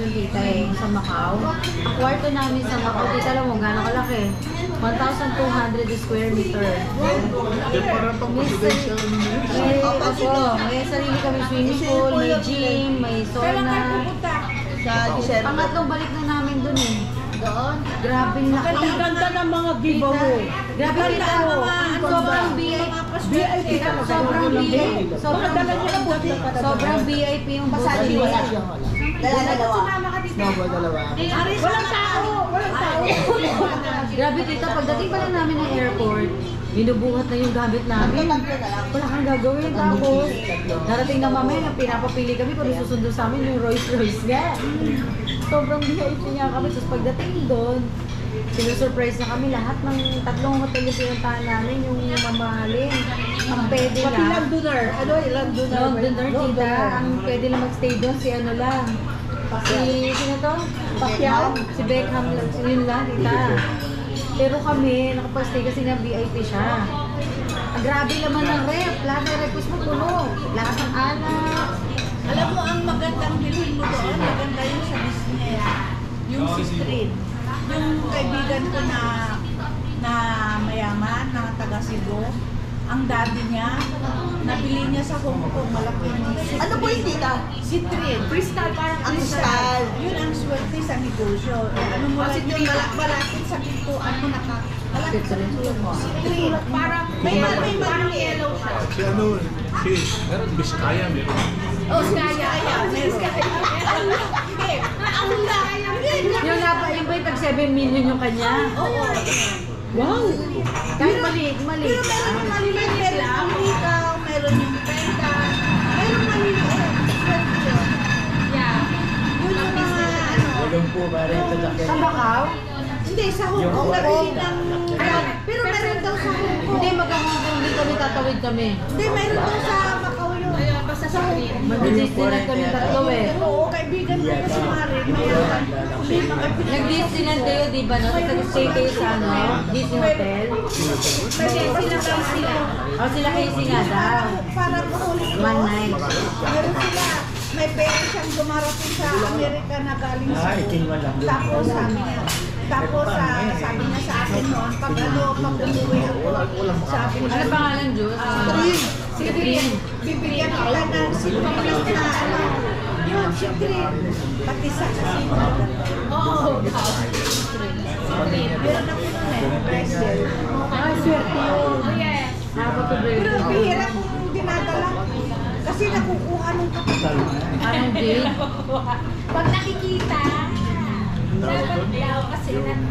yung tita eh, sa Macau. Ang kwarto namin sa Macau, tita alam mo, gano'ng kalaki? 1,200 square meter. May sarili kami swimming pool, may gym, may sauna. Pangatlong balik na namin dun eh. Doon? Grabe laki. Ang ganda ng mga giveaway. Grabe kita sobrang VIP. Sobrang VIP. Sobrang VIP yung Massage wala siya. Dalawa. Walang tao. Grabe tita, pagdating pa lang namin ng airport, binubuhat na yung gamit namin. Wala kang gagawin. Tapos, darating na mamaya, pinapapili kami kung susundo sa amin yung Rolls Royce nga. Sobrang VIP nga kami. Tapos pagdating doon, sinusurprise na kami lahat ng tatlong hotel yung pinuntahan namin, yung mamahalin. Ang pwede lang. Pati Londoner. Ano yung Londoner? Londoner, tita. Ang pwede lang magstay doon, si ano lang. Sino to? Pacquiao? Si Beckham lang. Yun lang, tita. Pero kami, nakapag-stay kasi nga VIP siya. Ang grabe naman ng rep. Lahat ng repos mo puno. Lahat ng alak. Alam mo, ang magandang bilhin mo doon, maganda yung sa business. Yung si Street. Yung kaibigan ko na mayaman, na taga Cebu, ang daddy niya, nabili niya sa Hong Kong, malaking si Ano po yung tita? Citrin. Crystal, parang Ang crystal. Yun ang swerte sa negosyo. Ano mo lang yung malapit sa pintuan mo malapit sa pintuan mo. Citrin. Parang may parang yellow siya. Si ano, si Biskaya meron. Oh, Skaya. Hindi. Ang Skaya. Yung ba yung tag 7 million yung kanya? Oo. Wow! Kahit maliit. Pero meron yung maliit, meron yung ikaw, meron yung penta, meron maliit. Yeah. Yun yung mga ano. Walang po, pare, tatakyan. Sa Macau? Hindi, sa Hong Kong nabili ng... Pero meron daw sa Hong Kong. Hindi, mag-Hong hindi kami tatawid kami. Hindi, meron daw sa Macau yun. Basta sa Hong Kong. Mag-Disneyland kami tatlo eh. Oo, kaibigan ko kasi Marin, mayaman. Nag-Disneyland kayo, di ba? No? Nag-stay kayo sa ano? Disney Hotel? Sila. O sila kayo singada. Parang mahuli ko. One night. Meron sila. May pera siyang dumarating sa Amerika na galing sa Ay, kinwan lang. Tapos sabi niya sa akin noon, pag umuwi ako, sabi niya, Ano pangalan, Diyos? Citrin. Bibigyan kita ng sinumas na ano, yun, Citrin. Pati sa casino. Oo, Citrin. Meron ako noon eh, Brazil. Ay, swerte yun. Yes. Nakapag-break. Pero bihira kong dinadala. Kasi nakukuha nung kapital. Anong date? Pag nakikita, dapat daw kasi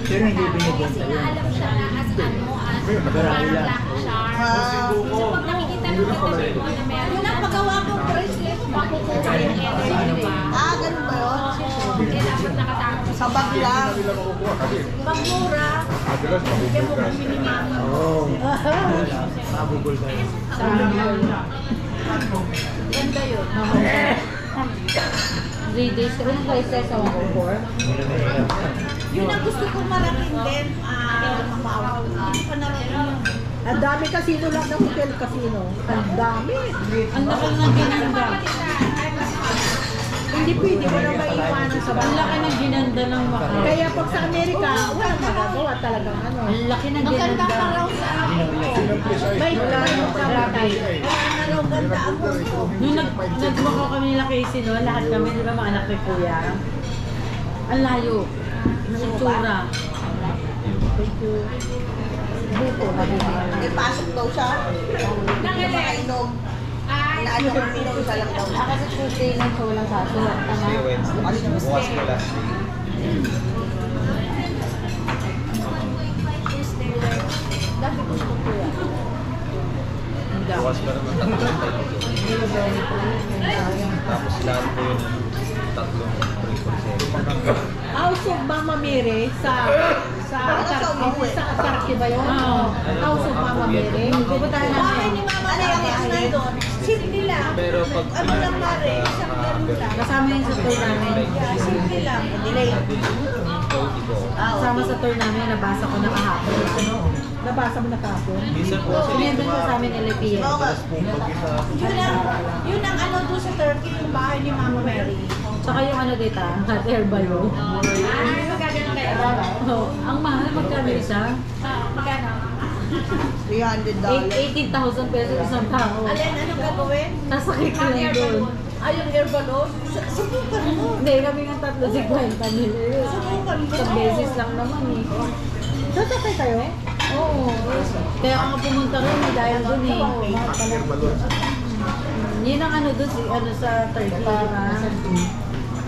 Pero hindi binibenta kasi yun. naalam siya na as ano, as parang lucky charm. So pag nakikita ng kapatid mo na meron Yun ang paggawa ko bracelet. makukuha yung energy, di ba? Ganun ba yun? Kaya dapat nakatapos. Sa bag lang. Pag mura, bigyan mo kami ni mama. Oo. Mabubol tayo. Ganda yun. 3 days. Anong prices sa Hong Kong for? Yun ang gusto ko marating din. Mamaw. Hindi pa narating yun. Ang dami casino lang ng hotel casino. Ang dami. Ang laki ng ginanda. Hindi pwede mo na maiwanan sa Ang bahay. laki ng ginanda ng Macau. Kaya pag sa Amerika, walang magagawa talagang ano. Ang laki ng Ang ganda ginanda. pa raw sa May yung sabay. Ang raw ganda ang gusto. Nung nag-Macau kami nila Casey, no, lahat kami, di ba, mga anak ni Kuya. Ang layo. Ng itsura. Thank you. Buko, May pasok daw siya. Nakainom. Inaano kami inom isa lang daw. Kasi Tuesday lang siya walang saso. Tama? Bukas ko lang. Dati gusto ko yan. Bukas pa naman tapos lahat po yun tatlong 3%. House of Mama Mary sa Tarki ba yun? Oo. House of Mama Mary. Pupuntahan Bahay namin. ni Mama na doon. Simple lang. Pero pag Ano lang pare, isang ganun lang. Kasama yun sa tour namin. Simple lang. Delay. Kasama sa tour namin, nabasa ko na kahapon. Nabasa mo na kahapon? minsan po kasi Sinendon ko sa amin LPN. Oo nga. pag isa Yun ang ano doon sa Turkey, yung bahay ni Mama Mary. Saka yung ano dito, hot air balloon. Ay, magagano kayo? Oh, ang mahal, magkano isa? Magkano? $300. 18,000 pesos isang tao. Alin, anong gagawin? Sasakit ka lang doon. Ay, yung air balloon? Subukan mo. Hindi, kami nga tatlo, 50 nila. Subukan mo. Isang beses lang naman eh. Sasakay kayo? Oo. Kaya ako nga pumunta rin dahil doon eh. Air balloon. Yun ang ano doon, ano sa Turkey, diba?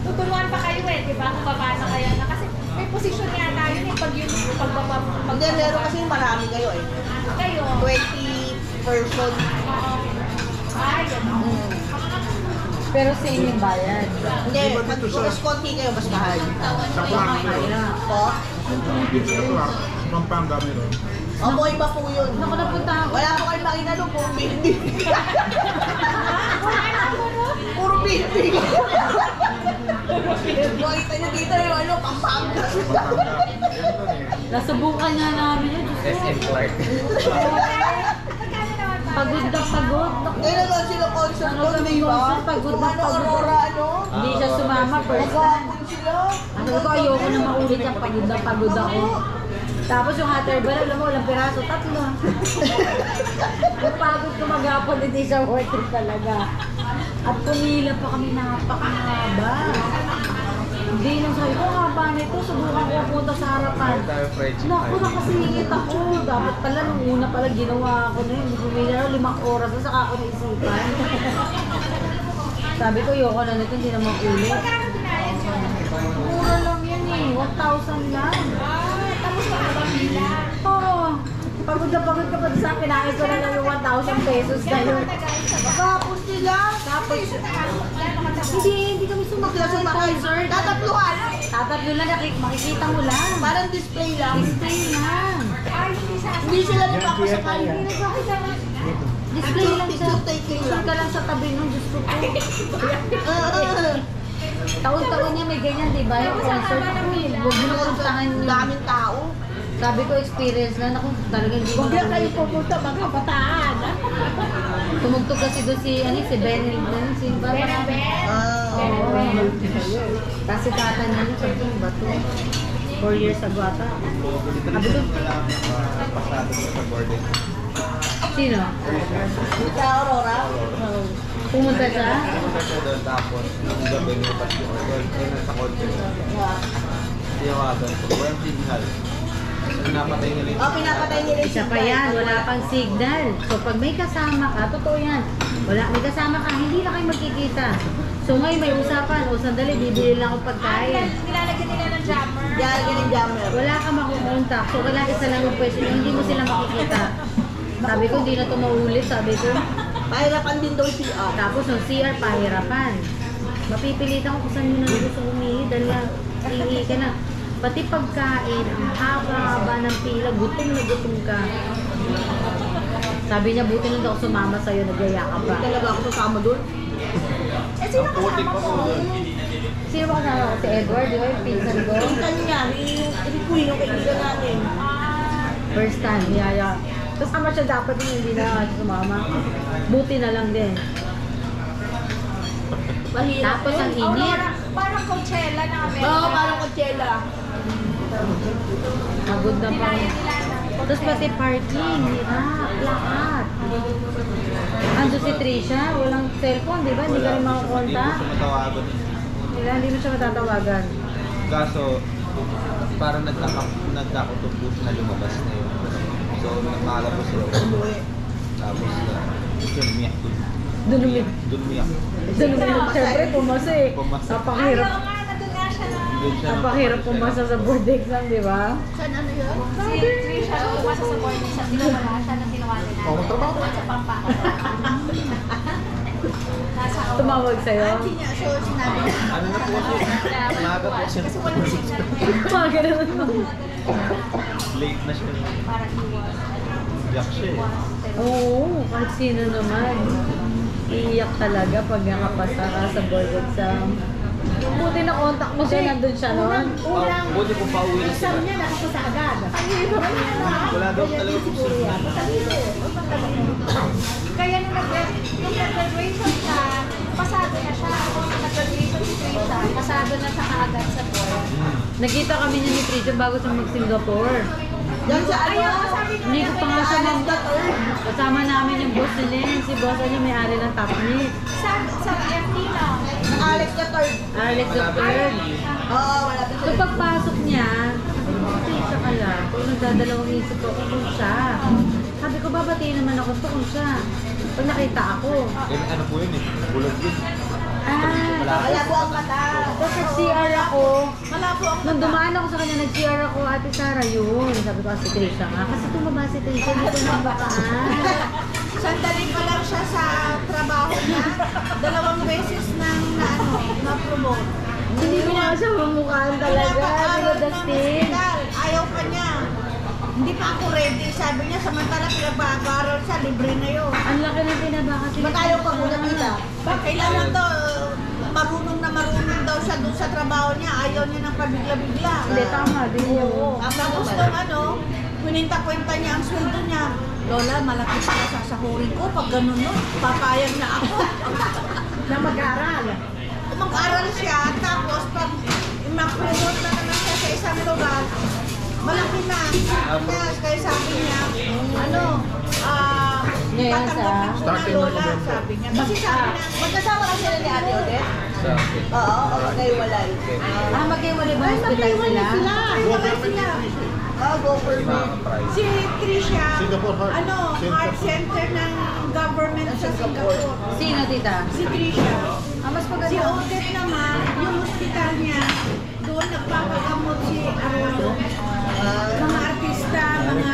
Tuturuan pa kayo eh, di ba? Kung paano kayo na. Kasi may posisyon yata yun eh. Pag yung Hindi, meron kasi marami kayo eh. kayo. 20 person. Ay, gano'n. Pero same yung bayad. Hindi, pag mas konti kayo, mas mahal. Sa Clark yun. Kaya. Po? Sa Clark, Pampanga meron. Opo, iba po yun. Naku, napunta ako. Wala po kayo makita doon, puro building. Puro building. Makita nyo dito yung ano, Pampanga. Pampanga. Yan doon eh. Nasubukan nga namin yun. SM Clark. Pagod na pagod. Naku. Ngayon lang sila concert Ano doon, kami di ba? concert? Pagod na Ano, pagod. Aurora, ano? Hindi siya sumama, first time. Maghapon sila. Ano ko, ayoko na maulit yung pagod ako. Tapos yung hot air balloon, alam mo, walang piraso, tatlo. Ang pagod ko maghapon, hindi siya worth it talaga. At pumila pa kami napakahaba. Hindi nang sabi ko, haba nito, subukan ko punta sa harapan. Tayo friendship. Naku, nakasingit ako. Dapat pala, nung una pala ginawa ko na yun. Pumila na 5 oras na saka ako naisipan. Sabi ko, ayoko na nito, hindi na makulit. Mura lang yan eh, 1,000 lang. Tapos mahabang nila. Oo. Pagod na pagod ka pa sa akin, nais ko na lang yung 1,000 pesos na yun. Maghapon sila. Tapos, hindi kami sumakla sa concert. Tatatluhan. Tatatlo lang, makikita mo lang. Parang display lang. Display lang. Ay, hindi sa Hindi sila nagpapasakay. Display lang siya. Picture taking Picture lang. ka lang sa tabi nung Diyos ko po. Ah, Taon-taon niya may ganyan, di ba? Yung concert kami, huwag mo na puntahan Ang yun. daming tao. Sabi ko, experience na. Ako, talagang hindi ko Huwag lang kayo na pupunta, mga kabataan. tumugtog kasi doon si Ben, si Barbara. Oo. Kasi tata niya yun, sabi ko, bato. 4 years ago ata. Sabi ko, Pasado ko sa boarding. sino? Sa Aurora. Pumunta siya? Pumunta siya doon tapos nung gabi nilupas yung order. Ayun nasa concert. Tiyawagan ko. Walang signal. So napatay nila yung Oh, pinapatay nila yung Isa pa yan, wala pang signal. So pag may kasama ka, totoo yan. May kasama ka, hindi na kayo magkikita. So ngayon may usapan, o sandali, bibili lang akong pagkain. nilalagyan nila ng jammer. Yan, yung jammer. Wala ka makukontak. So wala isa lang yung pwesto, hindi mo sila makikita. Sabi ko, hindi na ito maulit. Sabi ko, Mahirapan din daw siya. tapos yung CR, pahirapan. Mapipilitan ko kung saan mo na gusto humihi dahil hihingi ka na. Pati pagkain, ang haba-haba ng pila, gutom na gutom ka. Sabi niya, buti lang daw sumama sa'yo, nagyaya ka pa. Talaga ako kasama doon. Eh, sino Ang putik kasama pa ko? po doon. Sino ba kasama ko? Si Edward, di ba? Yung pinsan ko. Pinsan niya, yung queen, yung kaibigan namin. First time, yaya. Tapos ama siya dapat yung hindi na sumama. Buti na lang din. Mahirap. Tapos ang init. Aurora, parang Coachella na Amerika. Oo, parang Coachella. Pagod na pa. Nilayan nila ng Tapos pati parking, hirap, lahat. Ando si Trisha, walang cellphone, di ba? Hindi ka rin Hindi makakonta. ko siya matawagan. Hindi mo siya matatawagan. Kaso, parang nagkakutong po siya na lumabas na yun. So, nagmakalabos sila. Tapos, umiyak doon. Dunumig. Doon umiyak. Dunumig. Siyempre, pumasa eh. Pumasa. Napakahirap. Ayaw nga, nandun nga siya na. Doon siya Napakahirap pumasa sa board exam, di ba? Saan ano yun? Si Trisha, pumasa sa board niya. Tinawala siya na tinawala na. Oo, trabaho. Doon sa Pampanga. Nasa Tumawag sa'yo. Hindi niya, so sinabi niya. Ano na po siya? Umaga po siya. Kasi walang signal. Mga ganun. Late na siya. Parang iwas. Iyak siya eh. Oo, kahit sino naman. Iiyak talaga pag nakapasa ka sa board exam. Buti na contact mo siya, nandun siya noon. Unang Buti kung pauwi na exam sila. niya, nakapasa agad. Wala daw talaga Siguro yan. Kaya nung nag-graduation siya, pasado na siya. Kung nag-graduation si Trisha, pasado na siya kaagad sa board. Nakita kami niya ni Trisha bago siya mag-Singapore. Yan sa ano? Hindi ko pa nga siya kasama namin yung boss nila. Si boss niya may-ari ng top meat. Sa FT lang. Alex the third. Alex the third. Oo, wala pa So pagpasok niya, sabi ko, Trisha ka lang. Kung nagdadalawang isip ko kung siya. Sabi ko, babatiin naman ako to kung siya. Pag nakita ako. Ano po yun eh? Bulag yun. Wala po ang mata. Tapos nag-CR ako. Malabo ang Nung dumaan ako sa kanya, nag-CR ako, Ate Sarah yun. Sabi ko, si Trisha nga. Kasi tumaba si Trisha, dito na bakaan. Sandali pa lang siya sa trabaho niya. 2 beses nang na-promote. Hindi ko nga siya mamukhaan talaga. Pinapaaral ng Dustin. hospital. Ayaw pa niya. Hindi pa ako ready. Sabi niya, samantala pinapaaral siya, libre na yun. Ang laki ng tinaba kasi. Ba't ayaw pa muna nila? Kailangan to, marunong daw siya dun sa trabaho niya. Ayaw niya ng pabigla-bigla. Hindi, tama din yun. Tapos nung kwenta niya ang sweldo niya. Lola, malaki pala sasahurin ko. Pag ganun nun, papayag na ako. Na mag-aaral. Mag-aral siya, tapos pag ma-promote na naman siya sa isang lugar, malaki na. Kaya sabi niya, Ngayon tatanggapin ko na Starting Lola, ng November. sabi niya. Kasi sabi na, Magkasama kasi sila ni Ate Odette? Sa akin. Oo, magkaiwalay. Magkaiwalay ba hospital sila? wala sila. Go for Si me. Mama Price. Si Trisha, Singapore Heart. Heart Center ng government sa Singapore. Sino, tita? Si Trisha. Mas Si maganda. Odette naman, yung hospital niya, doon nagpapagamot si Arolo. Mga artista, mga